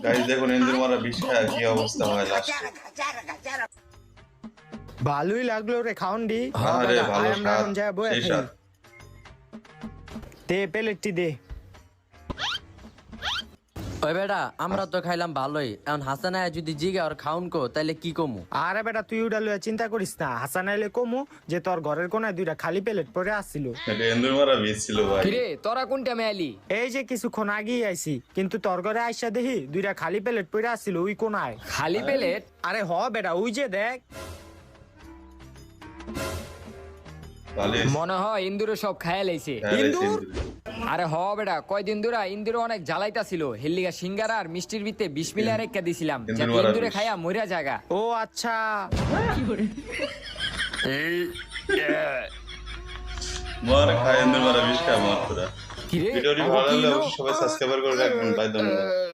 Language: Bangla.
গাইস দেখুন ইন্দুর মারা বিষ খায় কি অবস্থা হয় লাস্ট। ভালোই লাগলো রে খাউন্ডি। আরে ভালো আমরা স্বাদ, এখন যাবো সেই স্বাদ। দে প্লেটটি দে। ওই বেটা আমরা তো খাইলাম ভালোই, এখন হাসানায় যদি জিগে আর খাউন কো তাইলে কি কমু? আরে বেটা তুই ওটা লইয়া চিন্তা করিস না, হাসান আইলে কমু যে তোর ঘরের কোনায় দুইটা খালি প্লেট পরে আসছিল। এটা ইন্দুর মারা বিষ ছিল ভাই। কিরে তোরা কোনটা মেয়ালি? এই যে কিছুক্ষণ আগেই আইছি, কিন্তু তোর ঘরে আইসা দেখি দুইটা খালি প্লেট পরে আসছিল ওই কোনায়। খালি প্লেট? আরে হ বেটা ওই যে দেখ। ভালো মনে হয় ইন্দুরে সব খাইয়া লাইছে। ইন্দুর? আরে হ বেটা কয়দিন ধরে ইন্দুরে অনেক জ্বালাইতা ছিল, হেল্লিগা সিঙ্গারা আর মিষ্টির ভিতরে 20 মিলি রেখে দিছিলাম ইন্দুর যাতে মারা ইন্দুরে বিষ। খাইয়া মরিয়া জায়গা। ও আচ্ছা। মার খায় ইন্দুর মারা বিষ খায় মার পুরা। কিরে ভিডিওটি ভালো লাগলে অবশ্যই সবাই সাবস্ক্রাইব করে রাখবেন। বাই ধন্যবাদ।